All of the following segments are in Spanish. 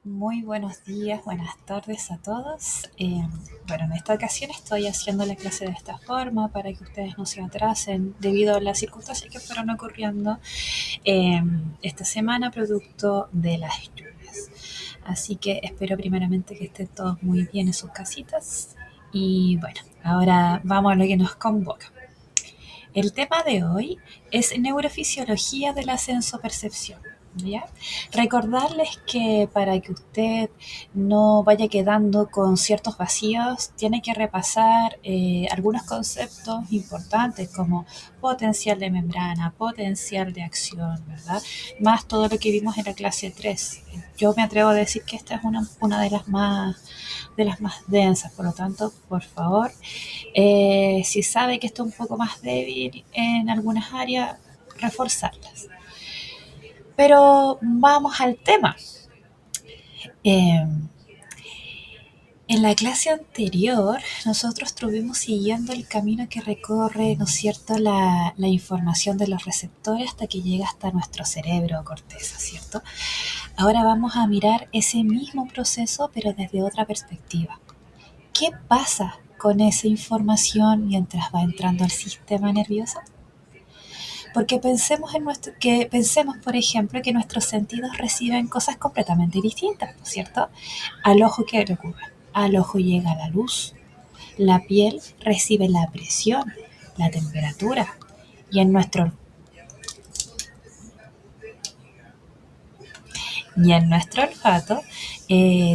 Muy buenos días, buenas tardes a todos. Bueno, en esta ocasión estoy haciendo la clase de esta forma para que ustedes no se atrasen debido a las circunstancias que fueron ocurriendo eh, esta semana producto de las lluvias. Así que espero primeramente que estén todos muy bien en sus casitas. Y bueno, ahora vamos a lo que nos convoca. El tema de hoy es neurofisiología de la sensopercepción. ¿Ya? Recordarles que para que usted no vaya quedando con ciertos vacíos, tiene que repasar algunos conceptos importantes como potencial de membrana, potencial de acción, ¿verdad? Más todo lo que vimos en la clase 3. Yo me atrevo a decir que esta es una de las más densas, por lo tanto, por favor, si sabe que está un poco más débil en algunas áreas, reforzarlas. Pero vamos al tema. Eh, en la clase anterior, nosotros estuvimos siguiendo el camino que recorre, ¿no es cierto?, la información de los receptores hasta que llega hasta nuestro cerebro o corteza, ¿cierto? Ahora vamos a mirar ese mismo proceso, pero desde otra perspectiva. ¿Qué pasa con esa información mientras va entrando al sistema nervioso? Porque pensemos, por ejemplo, que nuestros sentidos reciben cosas completamente distintas, ¿no es cierto? Al ojo, ¿qué le ocurre? Al ojo llega la luz, la piel recibe la presión, la temperatura, y en nuestro olfato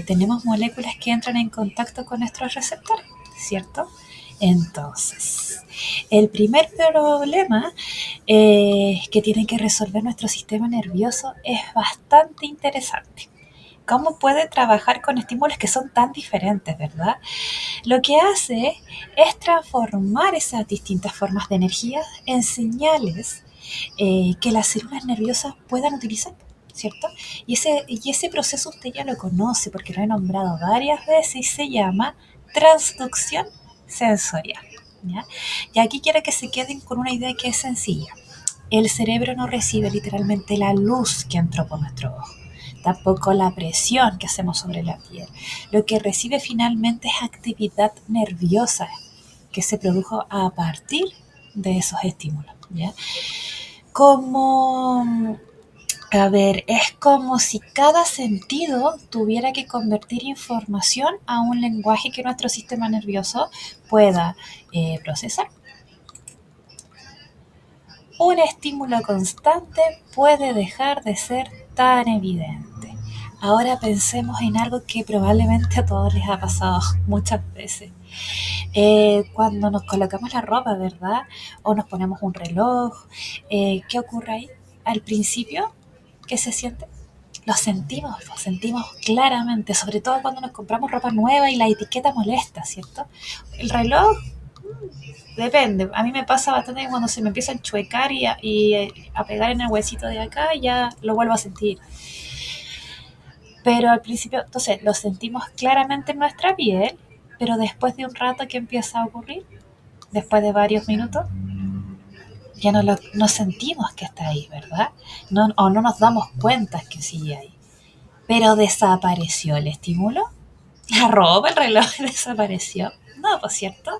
tenemos moléculas que entran en contacto con nuestros receptores, ¿cierto? Entonces, el primer problema que tiene que resolver nuestro sistema nervioso es bastante interesante. ¿Cómo puede trabajar con estímulos que son tan diferentes, verdad? Lo que hace es transformar esas distintas formas de energía en señales que las células nerviosas puedan utilizar, ¿cierto? Y ese proceso usted ya lo conoce porque lo he nombrado varias veces y se llama transducción sensorial. ¿Ya? Y aquí quiero que se queden con una idea que es sencilla. El cerebro no recibe literalmente la luz que entró por nuestro ojo, tampoco la presión que hacemos sobre la piel. Lo que recibe finalmente es actividad nerviosa que se produjo a partir de esos estímulos. ¿Ya? Como, a ver, es como si cada sentido tuviera que convertir información a un lenguaje que nuestro sistema nervioso pueda procesar. Un estímulo constante puede dejar de ser tan evidente. Ahora pensemos en algo que probablemente a todos les ha pasado muchas veces. Cuando nos colocamos la ropa, ¿verdad? O nos ponemos un reloj, ¿qué ocurre ahí? Al principio, ¿qué se siente? Lo sentimos claramente, sobre todo cuando nos compramos ropa nueva y la etiqueta molesta, ¿cierto? El reloj depende. A mí me pasa bastante que cuando se me empieza a enchuecar y a pegar en el huesito de acá, ya lo vuelvo a sentir. Pero al principio, entonces, lo sentimos claramente en nuestra piel, pero después de un rato, ¿qué empieza a ocurrir? Después de varios minutos, ya no sentimos que está ahí, ¿verdad? O no nos damos cuenta que sigue ahí. Pero desapareció el estímulo. La ropa, el reloj desapareció. No, pues cierto.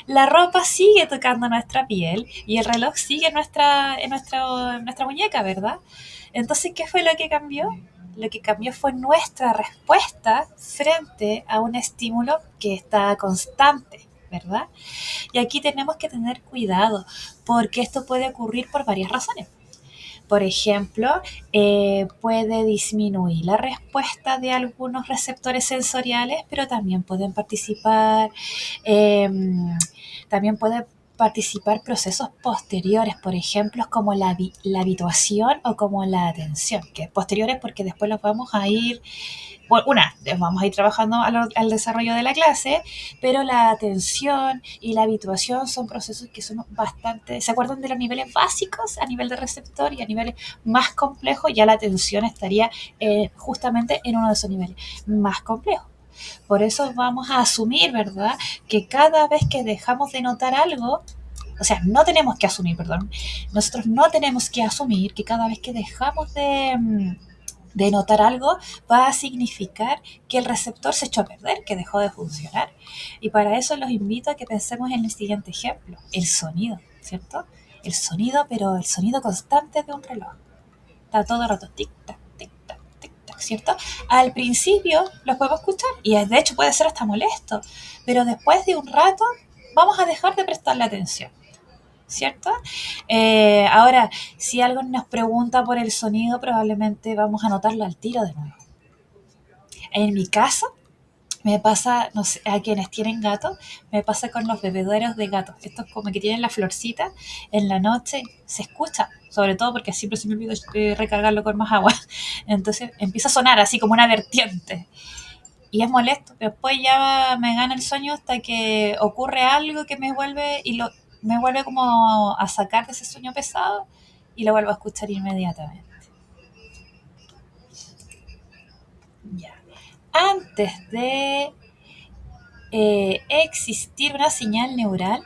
La ropa sigue tocando nuestra piel y el reloj sigue en nuestra muñeca, ¿verdad? Entonces, ¿qué fue lo que cambió? Lo que cambió fue nuestra respuesta frente a un estímulo que está constante, ¿verdad? Y aquí tenemos que tener cuidado porque esto puede ocurrir por varias razones. Por ejemplo, puede disminuir la respuesta de algunos receptores sensoriales, pero eh, también pueden participar procesos posteriores, por ejemplo, como la habituación o como la atención, que es posteriores porque después los vamos a ir bueno, vamos a ir trabajando al desarrollo de la clase, pero la atención y la habituación son procesos que son bastante, ¿se acuerdan de los niveles básicos a nivel de receptor y a niveles más complejos? Ya la atención estaría justamente en uno de esos niveles más complejos. Por eso vamos a asumir, ¿verdad?, que cada vez que dejamos de notar algo, o sea, no tenemos que asumir, perdón, nosotros no tenemos que asumir que cada vez que dejamos de notar algo, va a significar que el receptor se echó a perder, que dejó de funcionar. Y para eso los invito a que pensemos en el siguiente ejemplo, el sonido, ¿cierto? El sonido, pero el sonido constante de un reloj. Está todo el rato tic-tac, tic-tac, tic-tac, ¿cierto? Al principio los podemos escuchar y de hecho puede ser hasta molesto, pero después de un rato vamos a dejar de prestarle atención. ¿Cierto? Ahora, si alguien nos pregunta por el sonido, probablemente vamos a notarlo al tiro de nuevo. En mi caso, me pasa, no sé, a quienes tienen gatos, me pasa con los bebederos de gatos. Estos como que tienen la florcita, en la noche se escucha, sobre todo porque siempre se me olvida recargarlo con más agua. Entonces empieza a sonar así como una vertiente. Y es molesto. Después ya me gana el sueño hasta que ocurre algo que me vuelve como a sacar de ese sueño pesado y lo vuelvo a escuchar inmediatamente. Ya. Antes de existir una señal neural,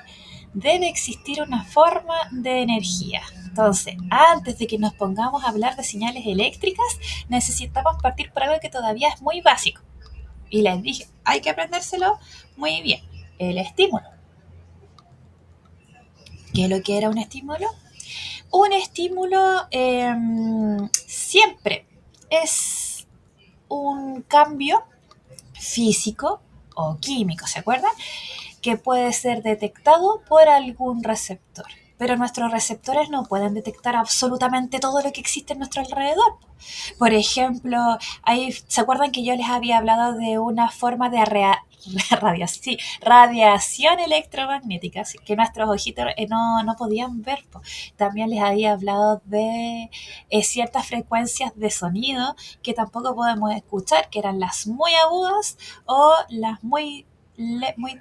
debe existir una forma de energía. Entonces, antes de que nos pongamos a hablar de señales eléctricas, necesitamos partir por algo que todavía es muy básico. Y les dije, hay que aprendérselo muy bien. El estímulo. ¿Qué es lo que era un estímulo? Un estímulo siempre es un cambio físico o químico, ¿se acuerdan? Que puede ser detectado por algún receptor. Pero nuestros receptores no pueden detectar absolutamente todo lo que existe en nuestro alrededor. Por ejemplo, ¿se acuerdan que yo les había hablado de una forma de radiación electromagnética que nuestros ojitos no podían ver? También les había hablado de ciertas frecuencias de sonido que tampoco podemos escuchar, que eran las muy agudas o las muy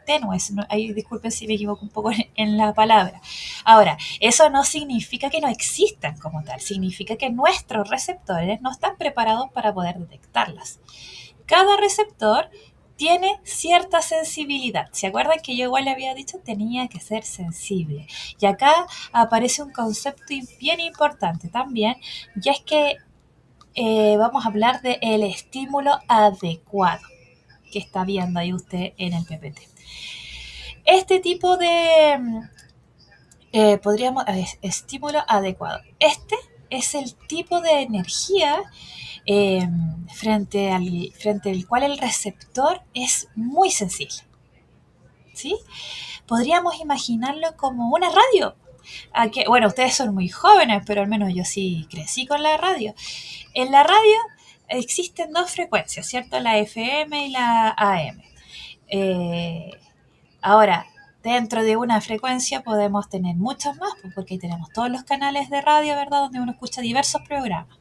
tenues. ¿No? Ahí disculpen si me equivoco un poco en la palabra. Ahora, eso no significa que no existan como tal, significa que nuestros receptores no están preparados para poder detectarlas. Cada receptor tiene cierta sensibilidad. ¿Se acuerdan que yo igual le había dicho? Tenía que ser sensible. Y acá aparece un concepto bien importante también, y es que vamos a hablar del estímulo adecuado que está viendo ahí usted en el PPT. Este tipo de estímulo adecuado. Este es el tipo de energía frente al cual el receptor es muy sensible. ¿Sí? Podríamos imaginarlo como una radio. Bueno, ustedes son muy jóvenes, pero al menos yo sí crecí con la radio. En la radio existen dos frecuencias, ¿cierto? La FM y la AM. Ahora, dentro de una frecuencia podemos tener muchas más, porque tenemos todos los canales de radio, ¿verdad? Donde uno escucha diversos programas.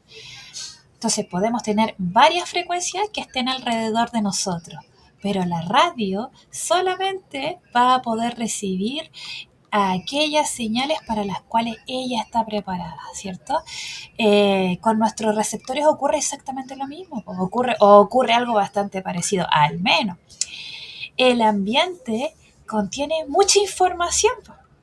Entonces podemos tener varias frecuencias que estén alrededor de nosotros, pero la radio solamente va a poder recibir aquellas señales para las cuales ella está preparada, ¿cierto? Con nuestros receptores ocurre exactamente lo mismo, ocurre algo bastante parecido, al menos. El ambiente contiene mucha información,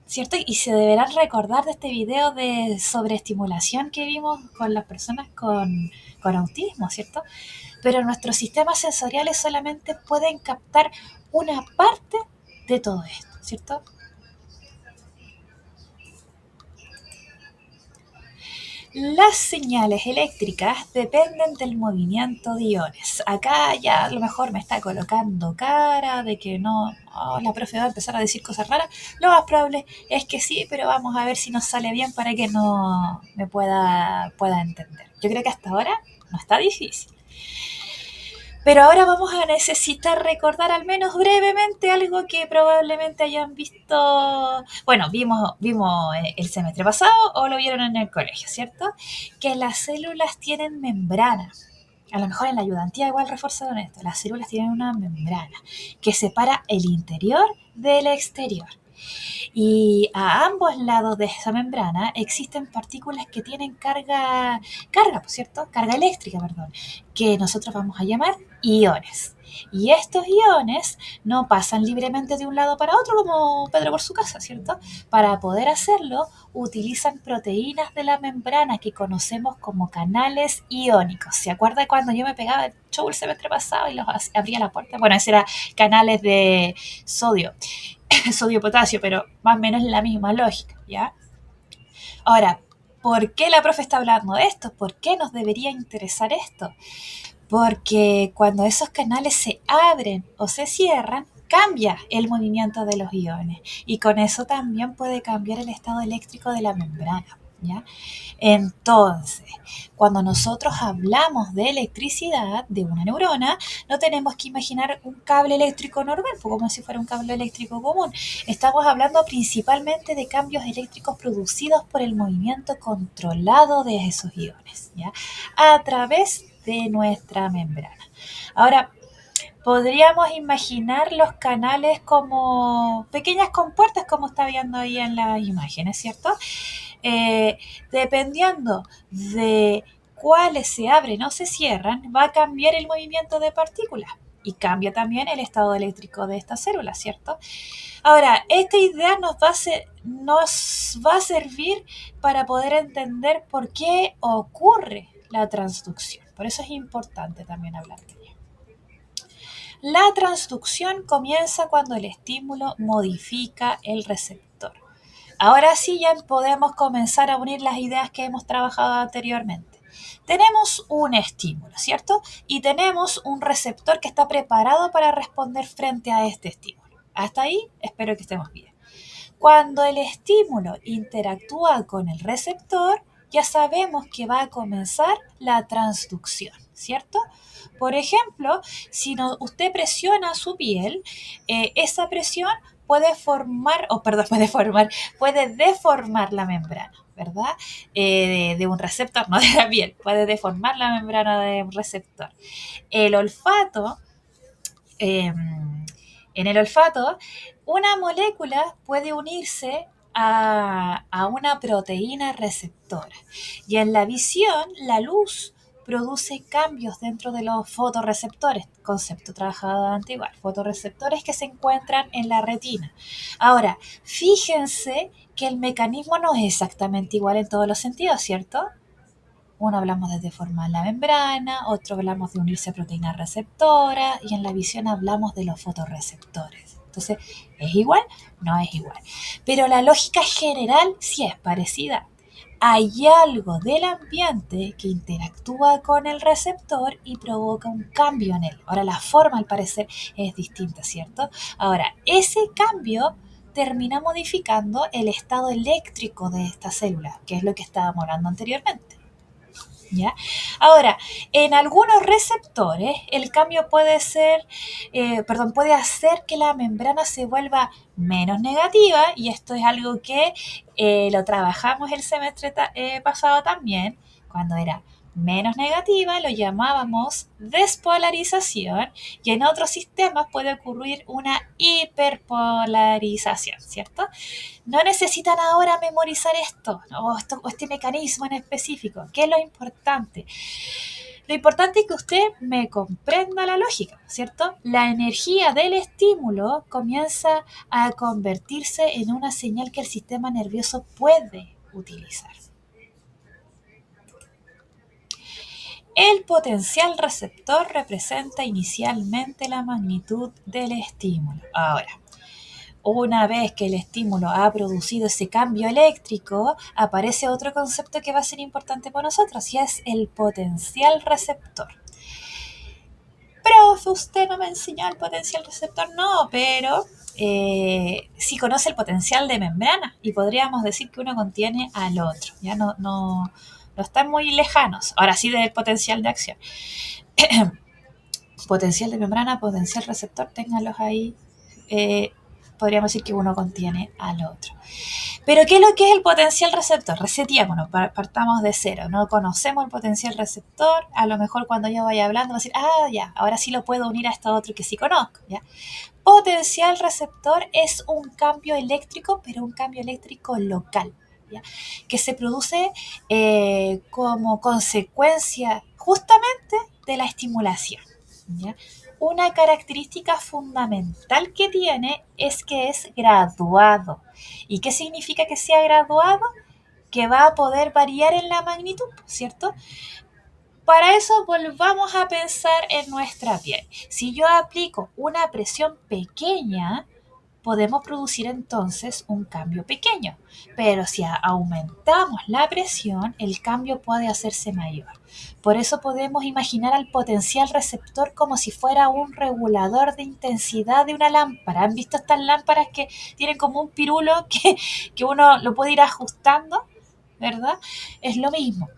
¿cierto? Y se deberán recordar de este video de sobreestimulación que vimos con las personas con autismo, ¿cierto? Pero nuestros sistemas sensoriales solamente pueden captar una parte de todo esto, ¿cierto? Las señales eléctricas dependen del movimiento de iones. Acá ya a lo mejor me está colocando cara de que no, la profe va a empezar a decir cosas raras. Lo más probable es que sí, pero vamos a ver si nos sale bien para que no me pueda entender. Yo creo que hasta ahora no está difícil. Pero ahora vamos a necesitar recordar al menos brevemente algo que probablemente hayan visto, bueno, vimos el semestre pasado o lo vieron en el colegio, ¿cierto? Que las células tienen membrana. A lo mejor en la ayudantía igual reforzaron esto. Las células tienen una membrana que separa el interior del exterior. Y a ambos lados de esa membrana existen partículas que tienen carga, ¿cierto? Carga eléctrica, perdón, que nosotros vamos a llamar iones. Y estos iones no pasan libremente de un lado para otro como Pedro por su casa, ¿cierto? Para poder hacerlo, utilizan proteínas de la membrana que conocemos como canales iónicos. ¿Se acuerda cuando yo me pegaba el show el semestre pasado y los abría la puerta? Bueno, ese era canales de sodio, sodio-potasio, pero más o menos la misma lógica, ¿ya? Ahora, ¿por qué la profe está hablando de esto? ¿Por qué nos debería interesar esto? Porque cuando esos canales se abren o se cierran, cambia el movimiento de los iones y con eso también puede cambiar el estado eléctrico de la membrana, ¿ya? Entonces, cuando nosotros hablamos de electricidad de una neurona, no tenemos que imaginar un cable eléctrico normal, como si fuera un cable eléctrico común. Estamos hablando principalmente de cambios eléctricos producidos por el movimiento controlado de esos iones, ¿ya? A través de nuestra membrana. Ahora, podríamos imaginar los canales como pequeñas compuertas, como está viendo ahí en las imágenes, ¿cierto? Dependiendo de cuáles se abren o se cierran, va a cambiar el movimiento de partículas y cambia también el estado eléctrico de esta célula, ¿cierto? Ahora, esta idea nos va a servir para poder entender por qué ocurre la transducción. Por eso es importante también hablar de ella. La transducción comienza cuando el estímulo modifica el receptor. Ahora sí ya podemos comenzar a unir las ideas que hemos trabajado anteriormente. Tenemos un estímulo, ¿cierto? Y tenemos un receptor que está preparado para responder frente a este estímulo. Hasta ahí espero que estemos bien. Cuando el estímulo interactúa con el receptor, ya sabemos que va a comenzar la transducción, ¿cierto? Por ejemplo, si usted presiona su piel, esa presión puede puede deformar la membrana, ¿verdad? De un receptor, no de la piel, puede deformar la membrana de un receptor. El olfato, en el olfato, una molécula puede unirse a una proteína receptora. Y en la visión, la luz produce cambios dentro de los fotorreceptores, concepto trabajado antes igual, fotorreceptores que se encuentran en la retina. Ahora, fíjense que el mecanismo no es exactamente igual en todos los sentidos, ¿cierto? Uno hablamos de deformar la membrana, otro hablamos de unirse a proteínas receptoras y en la visión hablamos de los fotorreceptores. Entonces, ¿es igual? No es igual. Pero la lógica general sí es parecida. Hay algo del ambiente que interactúa con el receptor y provoca un cambio en él. Ahora, la forma al parecer es distinta, ¿cierto? Ahora, ese cambio termina modificando el estado eléctrico de esta célula, que es lo que estábamos hablando anteriormente. ¿Ya? Ahora, en algunos receptores el cambio puede hacer que la membrana se vuelva menos negativa y esto es algo que lo trabajamos el semestre pasado también, cuando era menos negativa lo llamábamos despolarización y en otros sistemas puede ocurrir una hiperpolarización, ¿cierto? No necesitan ahora memorizar esto o este mecanismo en específico. ¿Qué es lo importante? Lo importante es que usted me comprenda la lógica, ¿cierto? La energía del estímulo comienza a convertirse en una señal que el sistema nervioso puede utilizar. El potencial receptor representa inicialmente la magnitud del estímulo. Ahora, una vez que el estímulo ha producido ese cambio eléctrico, aparece otro concepto que va a ser importante para nosotros y es el potencial receptor. Profe, usted no me enseñó el potencial receptor, no, pero sí conoce el potencial de membrana y podríamos decir que uno contiene al otro, ya no están muy lejanos. Ahora sí del potencial de acción. Potencial de membrana, potencial receptor, ténganlos ahí. Podríamos decir que uno contiene al otro. Pero ¿qué es lo que es el potencial receptor? Reseteémonos, partamos de cero. No conocemos el potencial receptor. A lo mejor cuando yo vaya hablando va a decir, ya, ahora sí lo puedo unir a esto otro que sí conozco, ¿ya? Potencial receptor es un cambio eléctrico, pero un cambio eléctrico local, ¿ya? Que se produce como consecuencia justamente de la estimulación, ¿ya? Una característica fundamental que tiene es que es graduado. ¿Y qué significa que sea graduado? que va a poder variar en la magnitud, ¿cierto? Para eso volvamos a pensar en nuestra piel. Si yo aplico una presión pequeña, podemos producir entonces un cambio pequeño, pero si aumentamos la presión, el cambio puede hacerse mayor. Por eso podemos imaginar al potencial receptor como si fuera un regulador de intensidad de una lámpara. ¿Han visto estas lámparas que tienen como un pirulo que uno lo puede ir ajustando? ¿Verdad? Es lo mismo.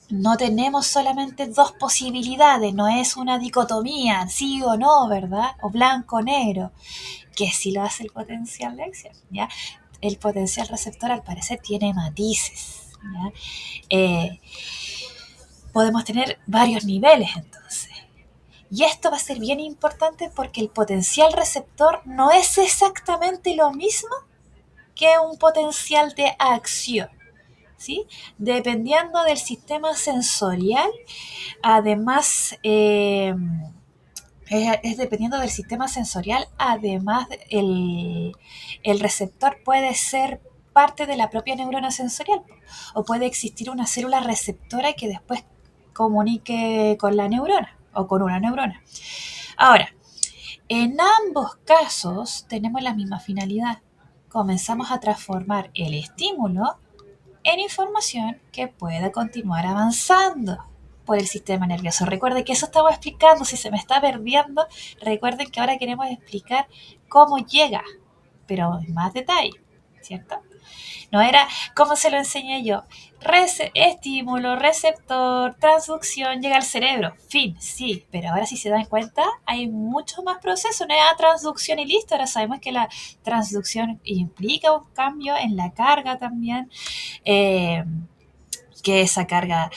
No tenemos solamente dos posibilidades, no es una dicotomía, sí o no, ¿verdad? O blanco o negro, que sí lo hace el potencial de acción, ¿ya? El potencial receptor al parecer tiene matices, ¿ya? Podemos tener varios niveles entonces. Y esto va a ser bien importante porque el potencial receptor no es exactamente lo mismo que un potencial de acción, ¿sí? Dependiendo del sistema sensorial, además, es dependiendo del sistema sensorial, además el receptor puede ser parte de la propia neurona sensorial o puede existir una célula receptora que después comunique con la neurona o con una neurona. Ahora, en ambos casos tenemos la misma finalidad. Comenzamos a transformar el estímulo en información que pueda continuar avanzando por el sistema nervioso. Recuerden que eso estaba explicando, si se me está perdiendo, recuerden que ahora queremos explicar cómo llega, pero en más detalle, ¿cierto? No era como se lo enseñé yo. Estímulo, receptor, transducción, llega al cerebro. Fin, sí, pero ahora si se dan cuenta, hay mucho más proceso. No era transducción y listo. Ahora sabemos que la transducción implica un cambio en la carga también. Eh, que esa carga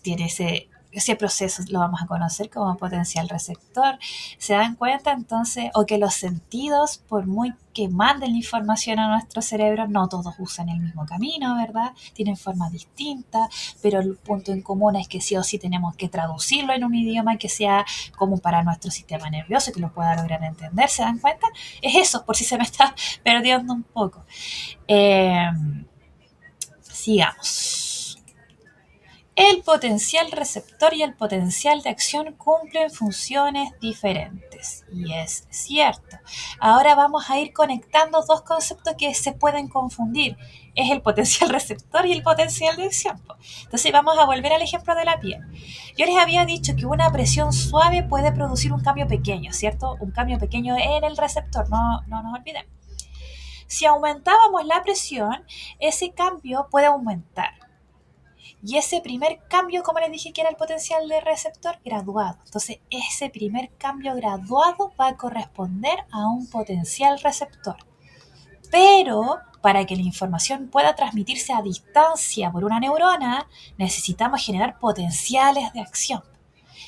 tiene ese proceso, lo vamos a conocer como potencial receptor. ¿Se dan cuenta entonces? O que los sentidos, por muy que manden la información a nuestro cerebro, no todos usan el mismo camino, ¿verdad? Tienen formas distintas, pero el punto en común es que sí o sí tenemos que traducirlo en un idioma que sea común para nuestro sistema nervioso, que lo pueda lograr entender. ¿Se dan cuenta? Es eso, por si se me está perdiendo un poco. Sigamos. El potencial receptor y el potencial de acción cumplen funciones diferentes. Y es cierto. Ahora vamos a ir conectando dos conceptos que se pueden confundir. Es el potencial receptor y el potencial de acción. Entonces vamos a volver al ejemplo de la piel. Yo les había dicho que una presión suave puede producir un cambio pequeño, ¿cierto? Un cambio pequeño en el receptor, no nos olvidemos. Si aumentábamos la presión, ese cambio puede aumentar. Y ese primer cambio, como les dije que era el potencial de receptor, graduado. Entonces, ese primer cambio graduado va a corresponder a un potencial receptor. Pero para que la información pueda transmitirse a distancia por una neurona, necesitamos generar potenciales de acción.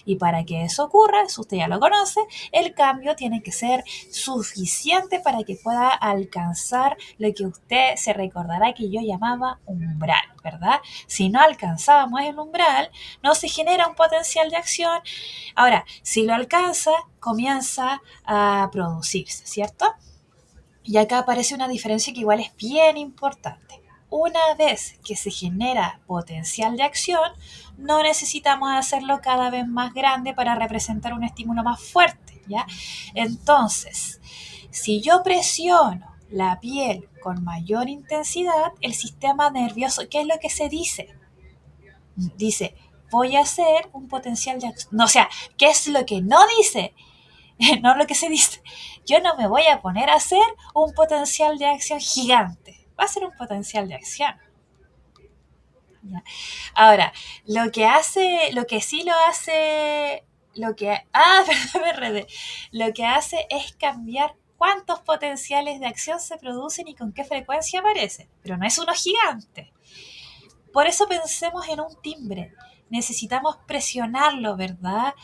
Y para que eso ocurra, si usted ya lo conoce, el cambio tiene que ser suficiente para que pueda alcanzar lo que usted se recordará que yo llamaba umbral, ¿verdad? Si no alcanzábamos el umbral, no se genera un potencial de acción. Ahora, si lo alcanza, comienza a producirse, ¿cierto? Y acá aparece una diferencia que igual es bien importante. Una vez que se genera potencial de acción, no necesitamos hacerlo cada vez más grande para representar un estímulo más fuerte, ¿ya? Entonces, si yo presiono la piel con mayor intensidad, el sistema nervioso, ¿qué es lo que se dice? Dice, voy a hacer un potencial de acción. No, o sea, ¿qué es lo que no dice? No lo que se dice. Yo no me voy a poner a hacer un potencial de acción gigante. Va a ser un potencial de acción. ¿Ya? Ahora, lo que sí lo hace, perdón, me enredé. Lo que hace es cambiar cuántos potenciales de acción se producen y con qué frecuencia aparecen. Pero no es uno gigante. Por eso pensemos en un timbre. Necesitamos presionarlo, ¿verdad?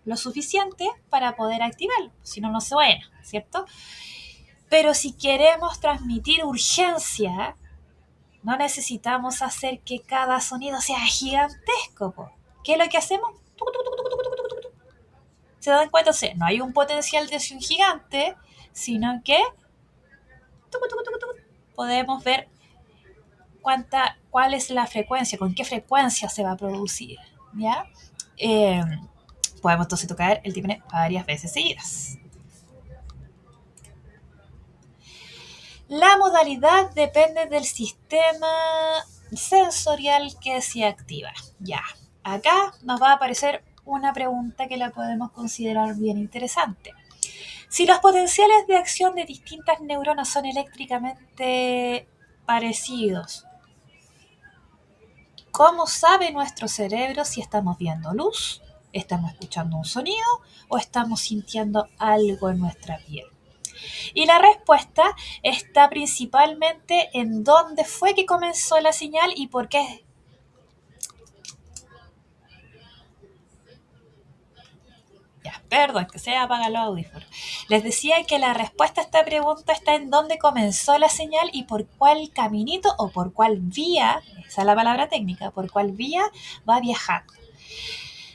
Lo suficiente para poder activarlo, si no, no suena, ¿cierto? Pero si queremos transmitir urgencia, no necesitamos hacer que cada sonido sea gigantesco. ¿Qué es lo que hacemos? ¿Se dan cuenta? O sea, no hay un potencial de acción gigante, sino que podemos ver cuál es la frecuencia, con qué frecuencia se va a producir, ¿ya? Podemos entonces tocar el timbre varias veces seguidas. La modalidad depende del sistema sensorial que se activa. Ya, acá nos va a aparecer una pregunta que la podemos considerar bien interesante. Si los potenciales de acción de distintas neuronas son eléctricamente parecidos, ¿cómo sabe nuestro cerebro si estamos viendo luz, estamos escuchando un sonido o estamos sintiendo algo en nuestra piel? Y la respuesta está principalmente en dónde fue que comenzó la señal y por qué. Ya, perdón, que se apagan los audífonos. Les decía que la respuesta a esta pregunta está en dónde comenzó la señal y por cuál caminito o por cuál vía, esa es la palabra técnica, por cuál vía va viajando.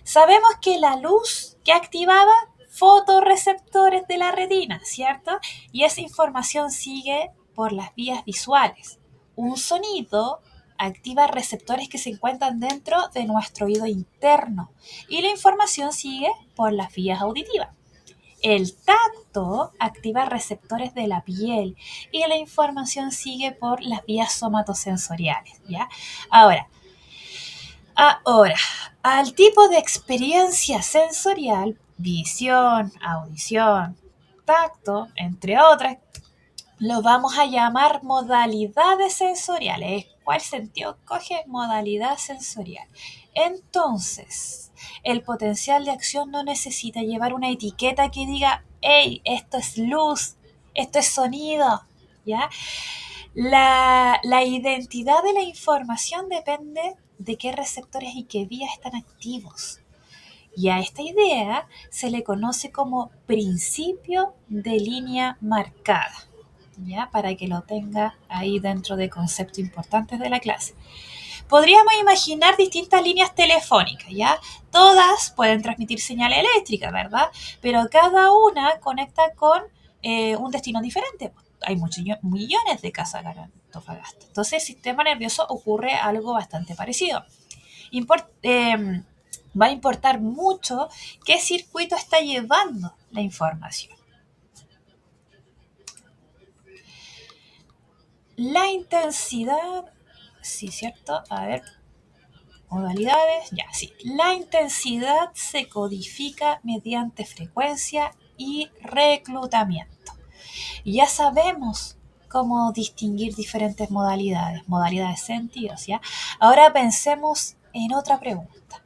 Sabemos que la luz que activaba fotorreceptores de la retina, ¿cierto? Y esa información sigue por las vías visuales. Un sonido activa receptores que se encuentran dentro de nuestro oído interno y la información sigue por las vías auditivas. El tacto activa receptores de la piel y la información sigue por las vías somatosensoriales, ¿ya? Ahora, al tipo de experiencia sensorial, visión, audición, tacto, entre otras, lo vamos a llamar modalidades sensoriales. ¿Cuál sentido coge? Modalidad sensorial. Entonces, el potencial de acción no necesita llevar una etiqueta que diga, hey, esto es luz, esto es sonido, ¿ya? La identidad de la información depende de qué receptores y qué vías están activos. Y a esta idea se le conoce como principio de línea marcada, ¿ya? Para que lo tenga ahí dentro de conceptos importantes de la clase. Podríamos imaginar distintas líneas telefónicas, ¿ya? Todas pueden transmitir señal eléctrica, ¿verdad? Pero cada una conecta con un destino diferente. Hay muchos millones de casas acá en Antofagasta. Entonces, el sistema nervioso ocurre algo bastante parecido. Va a importar mucho qué circuito está llevando la información. La intensidad, sí, ¿cierto? A ver, modalidades, ya, sí. La intensidad se codifica mediante frecuencia y reclutamiento. Ya sabemos cómo distinguir diferentes modalidades sentidos, ¿ya? Ahora pensemos en otra pregunta.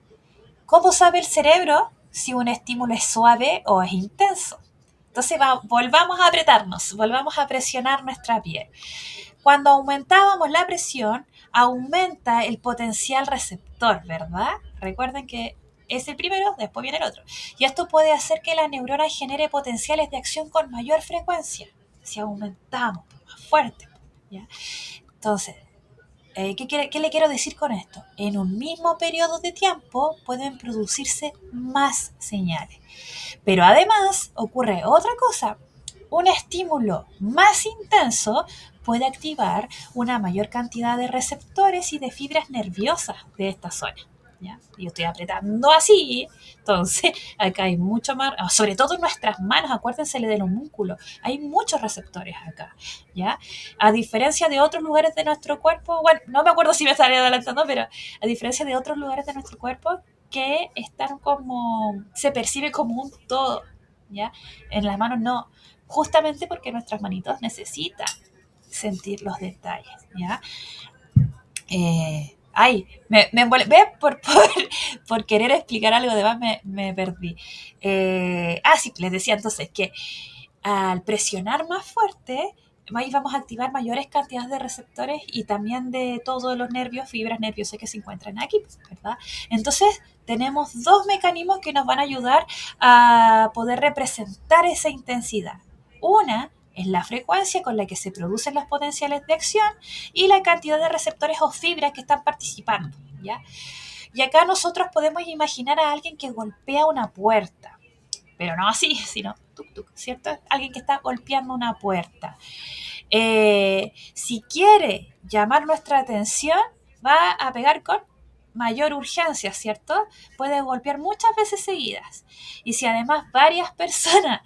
¿Cómo sabe el cerebro si un estímulo es suave o es intenso? Entonces volvamos a apretarnos, volvamos a presionar nuestra piel. Cuando aumentábamos la presión, aumenta el potencial receptor, ¿verdad? Recuerden que es el primero, después viene el otro. Y esto puede hacer que la neurona genere potenciales de acción con mayor frecuencia, si aumentamos más fuerte, ¿ya? Entonces, ¿qué le quiero decir con esto? En un mismo periodo de tiempo pueden producirse más señales. Pero además ocurre otra cosa. Un estímulo más intenso puede activar una mayor cantidad de receptores y de fibras nerviosas de esta zona, ¿ya? Yo estoy apretando así, entonces acá hay mucho más, sobre todo en nuestras manos, acuérdense del homúnculo, hay muchos receptores acá, ¿ya? A diferencia de otros lugares de nuestro cuerpo, bueno, no me acuerdo si me estaría adelantando, pero a diferencia de otros lugares de nuestro cuerpo que están como, se percibe como un todo, ¿ya? En las manos no, justamente porque nuestras manitos necesitan sentir los detalles, ¿ya? Ve por querer explicar algo, además me perdí. Sí, les decía entonces que al presionar más fuerte, ahí vamos a activar mayores cantidades de receptores y también de todos los nervios, fibras nerviosas que se encuentran aquí, ¿verdad? Entonces, tenemos dos mecanismos que nos van a ayudar a poder representar esa intensidad. Una es la frecuencia con la que se producen los potenciales de acción y la cantidad de receptores o fibras que están participando, ¿ya? Y acá nosotros podemos imaginar a alguien que golpea una puerta, pero no así, sino tuk tuk, ¿cierto? Alguien que está golpeando una puerta. Si quiere llamar nuestra atención, va a pegar con mayor urgencia, ¿cierto? Puede golpear muchas veces seguidas. Y si además varias personas,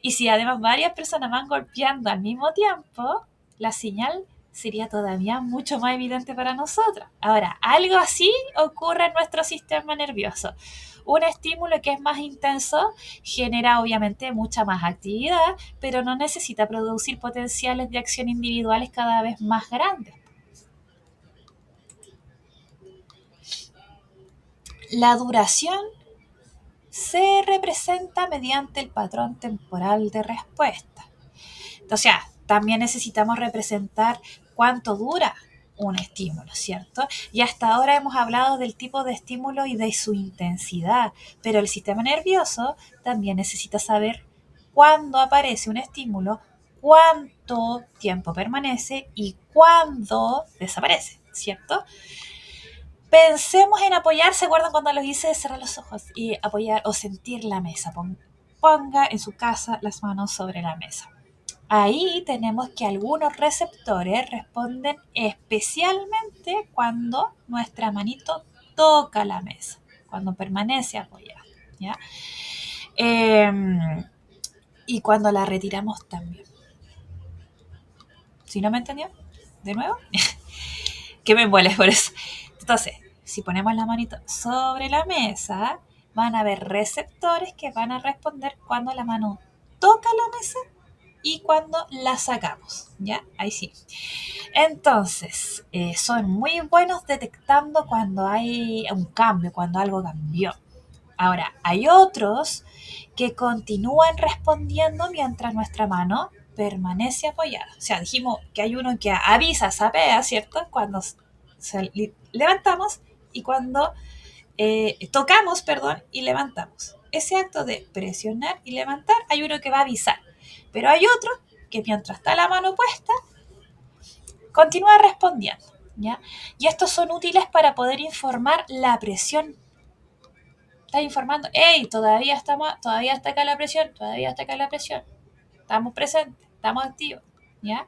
y si además varias personas van golpeando al mismo tiempo, la señal sería todavía mucho más evidente para nosotros. Ahora, algo así ocurre en nuestro sistema nervioso. Un estímulo que es más intenso genera obviamente mucha más actividad, pero no necesita producir potenciales de acción individuales cada vez más grandes. La duración se representa mediante el patrón temporal de respuesta. O sea, también necesitamos representar cuánto dura un estímulo, ¿cierto? Y hasta ahora hemos hablado del tipo de estímulo y de su intensidad, pero el sistema nervioso también necesita saber cuándo aparece un estímulo, cuánto tiempo permanece y cuándo desaparece, ¿cierto? Pensemos en apoyar, ¿se acuerdan cuando los hice cerrar los ojos y apoyar o sentir la mesa? Ponga en su casa las manos sobre la mesa. Ahí tenemos que algunos receptores responden especialmente cuando nuestra manito toca la mesa, cuando permanece apoyada, ¿ya? Eh, y cuando la retiramos también. ¿Sí no me entendió? ¿De nuevo? Que me envuelve por eso. Entonces, si ponemos la manito sobre la mesa, van a haber receptores que van a responder cuando la mano toca la mesa y cuando la sacamos, ¿ya? Ahí sí. Entonces, son muy buenos detectando cuando hay un cambio, cuando algo cambió. Ahora, hay otros que continúan respondiendo mientras nuestra mano permanece apoyada. O sea, dijimos que hay uno que avisa, sapea, ¿cierto? Cuando levantamos y cuando tocamos, perdón, y levantamos. Ese acto de presionar y levantar, hay uno que va a avisar. Pero hay otro que mientras está la mano puesta, continúa respondiendo, ¿ya? Y estos son útiles para poder informar la presión. Está informando, hey, todavía está acá la presión, todavía está acá la presión. Estamos presentes, estamos activos, ¿ya?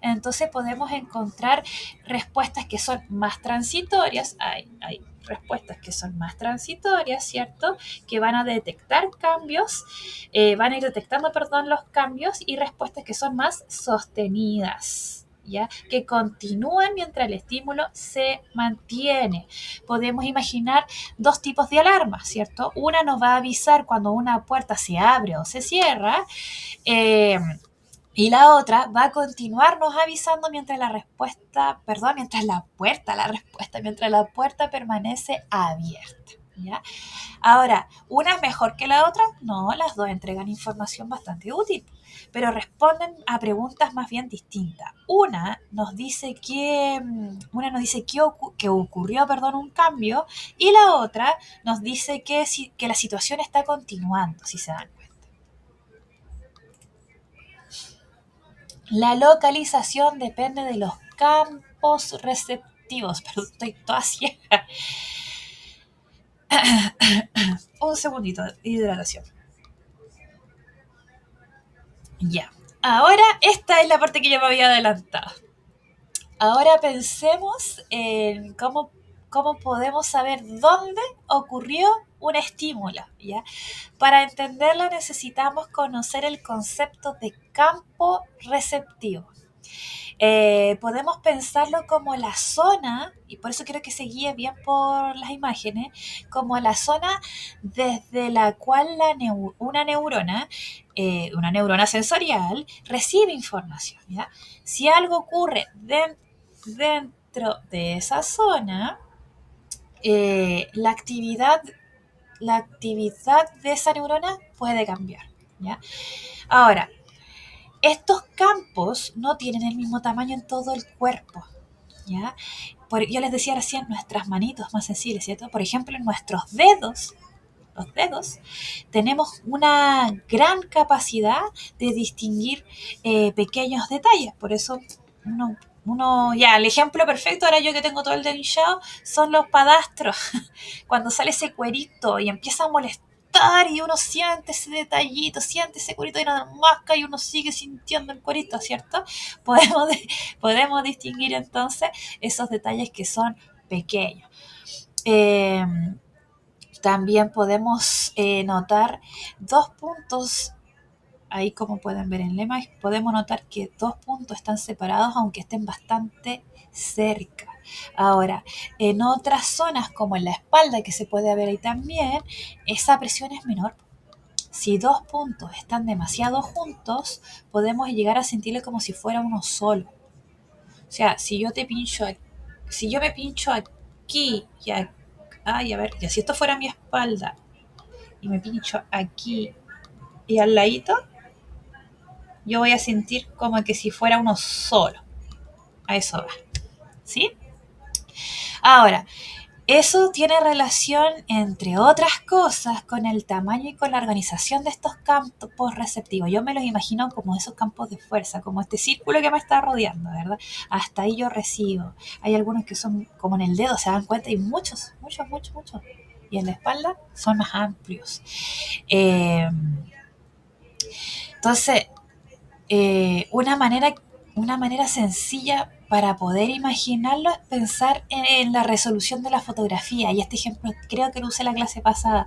Entonces podemos encontrar respuestas que son más transitorias. Hay respuestas que son más transitorias, ¿cierto? Que van a detectar cambios, van a ir detectando, perdón, los cambios y respuestas que son más sostenidas. ¿Ya? Que continúan mientras el estímulo se mantiene. Podemos imaginar dos tipos de alarmas, ¿cierto? Una nos va a avisar cuando una puerta se abre o se cierra, eh, y la otra va a continuarnos avisando mientras mientras la puerta permanece abierta, ¿ya? Ahora, ¿una es mejor que la otra? No, las dos entregan información bastante útil, pero responden a preguntas más bien distintas. Una nos dice que ocurrió, perdón, un cambio, y la otra nos dice que la situación está continuando, si se dan cuenta. La localización depende de los campos receptivos. Perdón, estoy toda ciega. Un segundito de hidratación. Ya. Ahora, esta es la parte que yo me había adelantado. Ahora pensemos en cómo podemos saber dónde ocurrió un estímulo, ¿ya? Para entenderlo necesitamos conocer el concepto de campo receptivo. Podemos pensarlo como la zona, y por eso quiero que se guíe bien por las imágenes, como la zona desde la cual una neurona sensorial, recibe información, ¿ya? Si algo ocurre dentro de esa zona, la actividad de esa neurona puede cambiar, ¿ya? Ahora, estos campos no tienen el mismo tamaño en todo el cuerpo, ¿ya? Yo les decía recién nuestras manitos más sensibles, ¿cierto? Por ejemplo, en nuestros dedos, los dedos, tenemos una gran capacidad de distinguir pequeños detalles. Por eso ya, el ejemplo perfecto, ahora yo que tengo todo el dedo hinchado, son los padastros. Cuando sale ese cuerito y empieza a molestar, notar y uno siente ese detallito, siente ese cuerito de una máscara y uno sigue sintiendo el cuerito, ¿cierto? Podemos, podemos distinguir entonces esos detalles que son pequeños. Eh, También podemos notar dos puntos. Ahí, como pueden ver en la imagen, podemos notar que dos puntos están separados aunque estén bastante cerca. Ahora, en otras zonas como en la espalda, que se puede ver ahí también, esa presión es menor. Si dos puntos están demasiado juntos, podemos llegar a sentirlo como si fuera uno solo. O sea, si yo me pincho aquí y aquí, ay, a ver, ya si esto fuera mi espalda y me pincho aquí y al ladito, yo voy a sentir como que si fuera uno solo. A eso va. ¿Sí? Ahora, eso tiene relación, entre otras cosas, con el tamaño y con la organización de estos campos receptivos. Yo me los imagino como esos campos de fuerza, como este círculo que me está rodeando, ¿verdad? Hasta ahí yo recibo. Hay algunos que son como en el dedo, se dan cuenta, y muchos, muchos, muchos, muchos. Y en la espalda son más amplios. Eh, entonces, una manera sencilla para poder imaginarlo es pensar en la resolución de la fotografía. Y este ejemplo creo que lo usé en la clase pasada.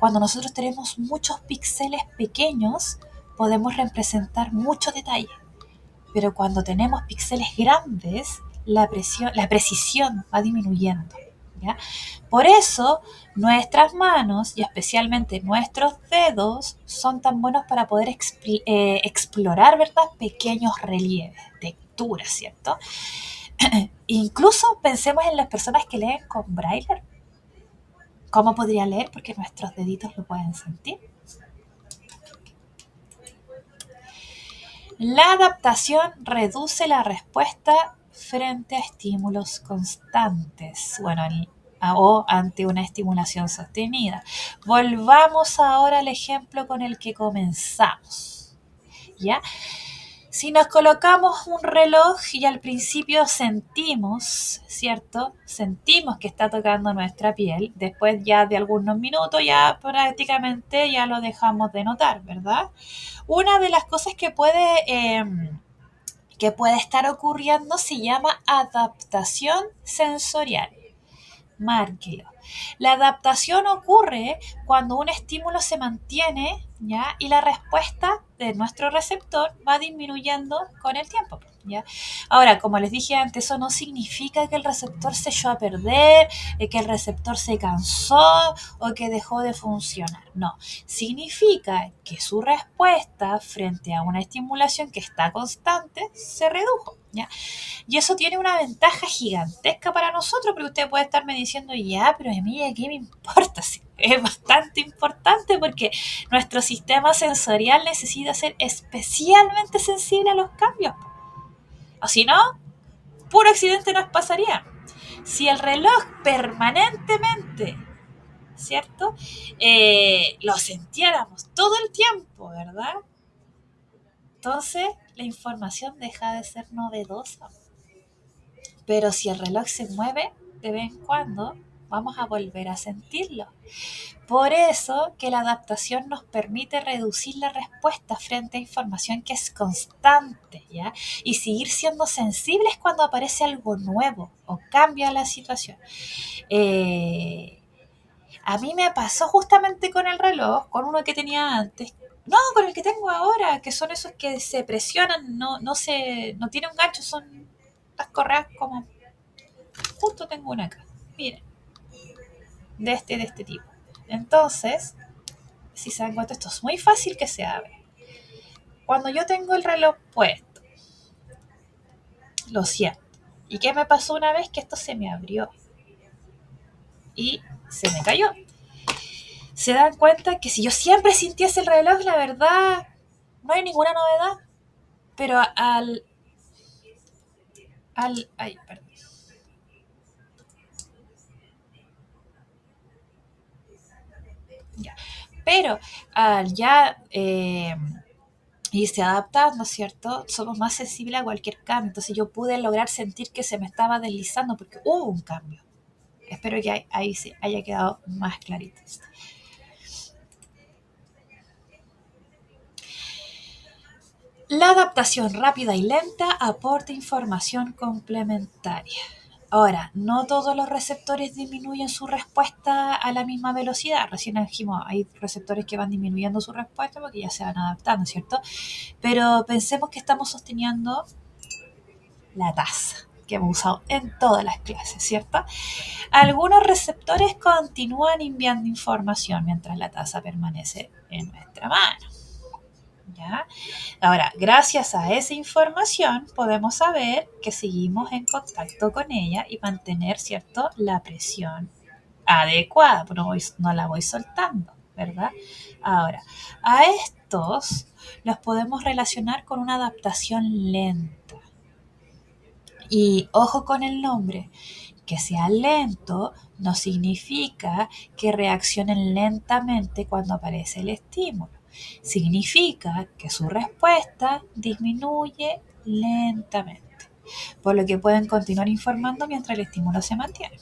Cuando nosotros tenemos muchos píxeles pequeños, podemos representar mucho detalle. Pero cuando tenemos píxeles grandes, la precisión va disminuyendo. ¿Ya? Por eso nuestras manos y especialmente nuestros dedos son tan buenos para poder explorar, ¿verdad?, pequeños relieves, texturas, ¿cierto? Incluso pensemos en las personas que leen con braille. ¿Cómo podría leer? Porque nuestros deditos lo pueden sentir. La adaptación reduce la respuesta frente a estímulos constantes, o ante una estimulación sostenida. Volvamos ahora al ejemplo con el que comenzamos. ¿Ya? Si nos colocamos un reloj y al principio sentimos, ¿cierto? Sentimos que está tocando nuestra piel, después ya de algunos minutos ya prácticamente ya lo dejamos de notar, ¿verdad? Una de las cosas que puede estar ocurriendo se llama adaptación sensorial. Márquelo. La adaptación ocurre cuando un estímulo se mantiene, ¿ya?, y la respuesta de nuestro receptor va disminuyendo con el tiempo. ¿Ya? Ahora, como les dije antes, eso no significa que el receptor se echó a perder, que el receptor se cansó o que dejó de funcionar. No, significa que su respuesta frente a una estimulación que está constante se redujo. ¿Ya? Y eso tiene una ventaja gigantesca para nosotros, porque usted puede estarme diciendo, ya, pero Emilia, ¿qué me importa? Sí, es bastante importante porque nuestro sistema sensorial necesita ser especialmente sensible a los cambios. O si no, puro accidente nos pasaría. Si el reloj permanentemente, ¿cierto?, lo sintiéramos todo el tiempo, ¿verdad? Entonces la información deja de ser novedosa. Pero si el reloj se mueve de vez en cuando, vamos a volver a sentirlo. Por eso que la adaptación nos permite reducir la respuesta frente a información que es constante, ¿ya? Y seguir siendo sensibles cuando aparece algo nuevo o cambia la situación. A mí me pasó justamente con el reloj, con uno que tenía antes. No, con el que tengo ahora, que son esos que se presionan, no tiene un gancho, son las correas como, justo tengo una acá, miren, de este tipo. Entonces, si se dan cuenta, esto es muy fácil que se abre. Cuando yo tengo el reloj puesto, lo siento. ¿Y qué me pasó una vez? Que esto se me abrió y se me cayó. Se dan cuenta que si yo siempre sintiese el reloj, la verdad, no hay ninguna novedad. Pero ay, perdón. Ya. Pero al ya irse adaptando, ¿cierto? Somos más sensibles a cualquier cambio. Entonces yo pude lograr sentir que se me estaba deslizando porque hubo un cambio. Espero que ahí se haya quedado más clarito. La adaptación rápida y lenta aporta información complementaria. Ahora, no todos los receptores disminuyen su respuesta a la misma velocidad. Recién dijimos, hay receptores que van disminuyendo su respuesta porque ya se van adaptando, ¿cierto? Pero pensemos que estamos sosteniendo la tasa que hemos usado en todas las clases, ¿cierto? Algunos receptores continúan enviando información mientras la tasa permanece en nuestra mano. ¿Ya? Ahora, gracias a esa información podemos saber que seguimos en contacto con ella y mantener, ¿cierto?, la presión adecuada, no la voy soltando, ¿verdad? Ahora, a estos los podemos relacionar con una adaptación lenta. Y ojo con el nombre, que sea lento no significa que reaccionen lentamente cuando aparece el estímulo. Significa que su respuesta disminuye lentamente, por lo que pueden continuar informando mientras el estímulo se mantiene.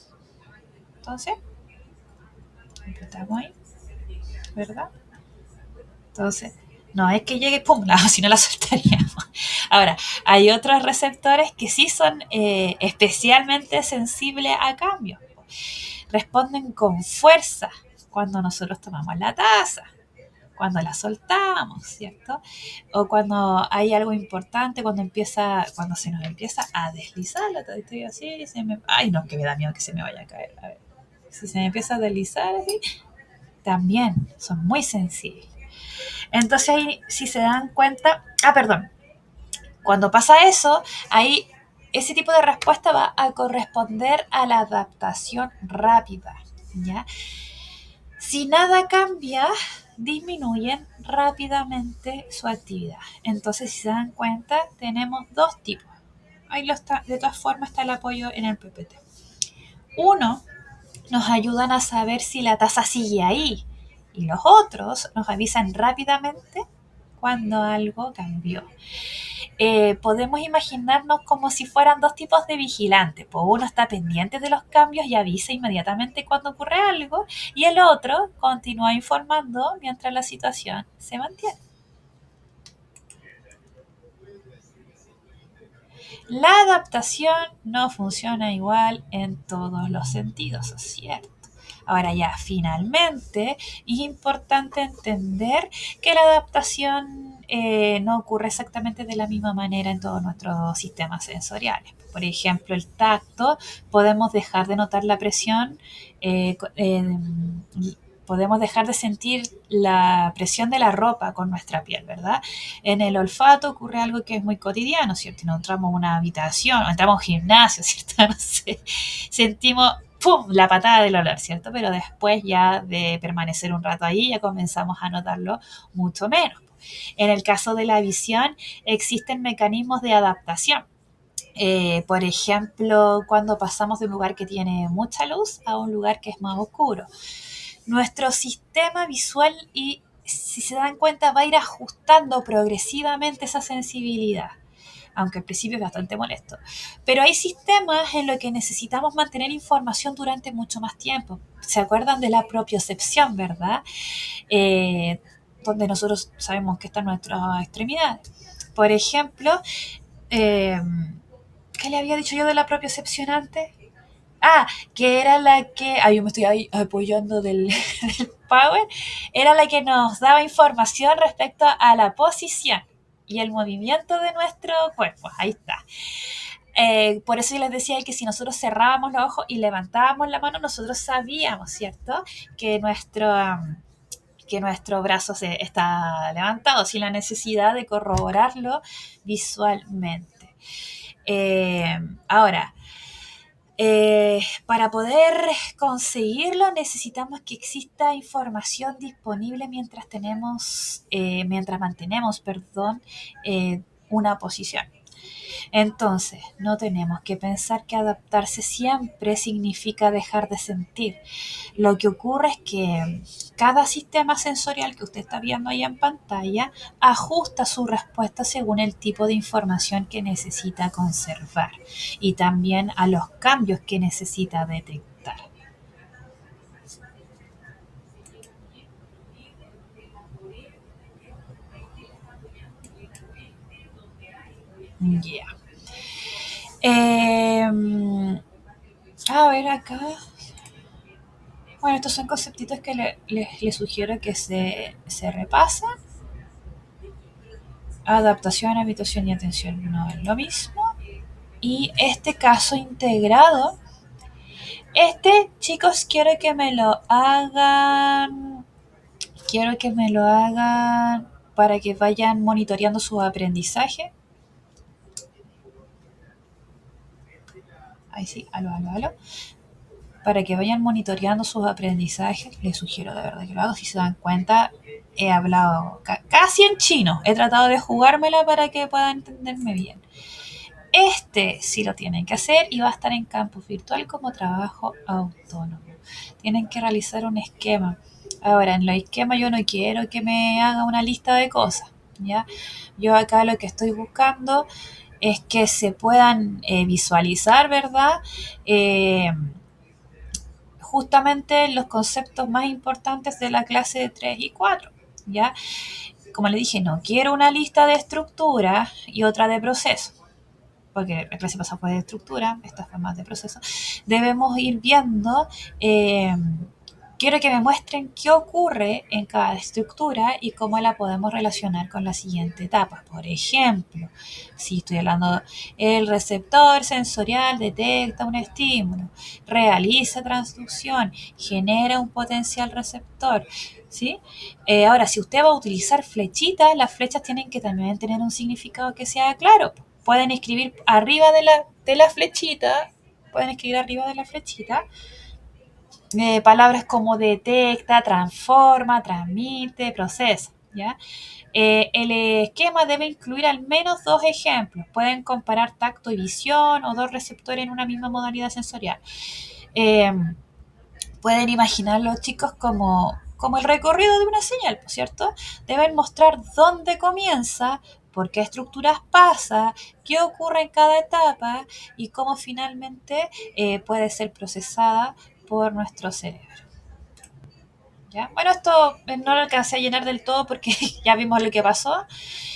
Entonces, estamos ahí, ¿verdad? Entonces, no es que llegue, pum, si no la soltaríamos. Ahora, hay otros receptores que sí son especialmente sensibles a cambios. Responden con fuerza cuando nosotros tomamos la taza, cuando la soltamos, ¿cierto? O cuando hay algo importante, cuando se nos empieza a deslizar la taza, estoy así, ay no, que me da miedo que se me vaya a caer. A ver, si se me empieza a deslizar así, también son muy sensibles. Entonces ahí, si se dan cuenta, perdón, cuando pasa eso, ahí ese tipo de respuesta va a corresponder a la adaptación rápida, ¿ya? Si nada cambia, disminuyen rápidamente su actividad. Entonces, si se dan cuenta, tenemos dos tipos. De todas formas está el apoyo en el PPT. Uno, nos ayudan a saber si la tasa sigue ahí. Y los otros nos avisan rápidamente cuando algo cambió. Podemos imaginarnos como si fueran dos tipos de vigilantes. Pues uno está pendiente de los cambios y avisa inmediatamente cuando ocurre algo, y el otro continúa informando mientras la situación se mantiene. La adaptación no funciona igual en todos los sentidos, ¿es cierto? Ahora ya, finalmente, es importante entender que la adaptación no ocurre exactamente de la misma manera en todos nuestros sistemas sensoriales. Por ejemplo, el tacto, podemos dejar de notar la presión, eh, eh, podemos dejar de sentir la presión de la ropa con nuestra piel, ¿verdad? En el olfato ocurre algo que es muy cotidiano, ¿cierto? Si no entramos a una habitación, o entramos a un gimnasio, ¿cierto? No sé, sentimos ¡pum! La patada del olor, ¿cierto? Pero después ya de permanecer un rato ahí ya comenzamos a notarlo mucho menos. En el caso de la visión existen mecanismos de adaptación. Por ejemplo, cuando pasamos de un lugar que tiene mucha luz a un lugar que es más oscuro. Nuestro sistema visual, y si se dan cuenta, va a ir ajustando progresivamente esa sensibilidad, aunque al principio es bastante molesto. Pero hay sistemas en los que necesitamos mantener información durante mucho más tiempo. ¿Se acuerdan de la propiocepción, verdad? Donde nosotros sabemos que está nuestra extremidad. Por ejemplo, eh, ¿qué le había dicho yo de la propiocepción antes? Que era la que, yo me estoy ahí apoyando del Power, era la que nos daba información respecto a la posición y el movimiento de nuestro cuerpo. Ahí está. Por eso yo les decía que si nosotros cerrábamos los ojos y levantábamos la mano, nosotros sabíamos, ¿cierto? Que nuestro brazo se está levantado, sin la necesidad de corroborarlo visualmente. Ahora, para poder conseguirlo necesitamos que exista información disponible mientras mantenemos, una posición. Entonces, no tenemos que pensar que adaptarse siempre significa dejar de sentir. Lo que ocurre es que cada sistema sensorial que usted está viendo ahí en pantalla ajusta su respuesta según el tipo de información que necesita conservar y también a los cambios que necesita detectar. Ya. A ver acá. Bueno, estos son conceptitos que les sugiero que se repasen. Adaptación, habitación y atención no es lo mismo. Y este caso integrado, chicos, quiero que me lo hagan para que vayan monitoreando su aprendizaje. Ahí sí, aló. Para que vayan monitoreando sus aprendizajes, les sugiero de verdad que lo hago. Si se dan cuenta, he hablado casi en chino. He tratado de jugármela para que puedan entenderme bien. Sí lo tienen que hacer y va a estar en campus virtual como trabajo autónomo. Tienen que realizar un esquema. Ahora, en los esquemas yo no quiero que me haga una lista de cosas, ¿ya? Yo acá lo que estoy buscando es que se puedan visualizar, ¿verdad? Justamente los conceptos más importantes de la clase de 3 y 4, ¿ya? Como le dije, no quiero una lista de estructura y otra de proceso, porque la clase pasada fue de estructura, esta fue más de proceso. Debemos ir viendo, quiero que me muestren qué ocurre en cada estructura y cómo la podemos relacionar con la siguiente etapa. Por ejemplo, si estoy hablando, el receptor sensorial detecta un estímulo, realiza transducción, genera un potencial receptor. ¿Sí? Ahora, si usted va a utilizar flechitas, las flechas tienen que también tener un significado que sea claro. Pueden escribir arriba de la flechita, pueden escribir arriba de la flechita palabras como detecta, transforma, transmite, procesa, ¿ya? El esquema debe incluir al menos dos ejemplos. Pueden comparar tacto y visión o dos receptores en una misma modalidad sensorial. Eh, Pueden imaginar los chicos como el recorrido de una señal, ¿cierto? Deben mostrar dónde comienza, por qué estructuras pasa, qué ocurre en cada etapa y cómo finalmente puede ser procesada por nuestro cerebro. ¿Ya? Bueno, esto no lo alcancé a llenar del todo porque ya vimos lo que pasó.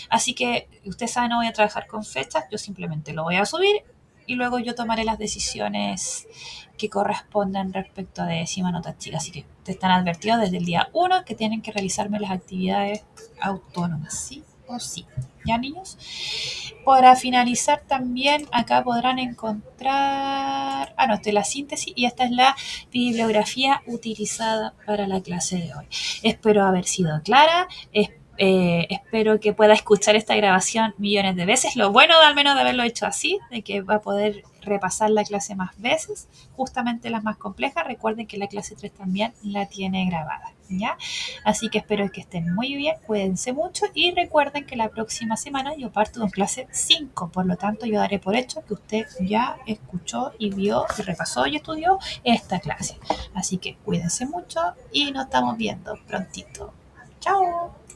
Así que ustedes saben, no voy a trabajar con fechas, yo simplemente lo voy a subir y luego yo tomaré las decisiones que correspondan respecto de décima nota chica. Así que te están advertidos desde el día 1 que tienen que realizarme las actividades autónomas, ¿sí o sí? ¿Ya, niños? Para finalizar también acá podrán encontrar, esta es la síntesis y esta es la bibliografía utilizada para la clase de hoy. Espero haber sido clara, espero que pueda escuchar esta grabación millones de veces. Lo bueno de al menos de haberlo hecho así, de que va a poder repasar la clase más veces, justamente las más complejas. Recuerden que la clase 3 también la tiene grabada, ¿ya? Así que espero que estén muy bien, cuídense mucho y recuerden que la próxima semana yo parto con clase 5, por lo tanto yo daré por hecho que usted ya escuchó y vio y repasó y estudió esta clase. Así que cuídense mucho y nos estamos viendo prontito. Chao.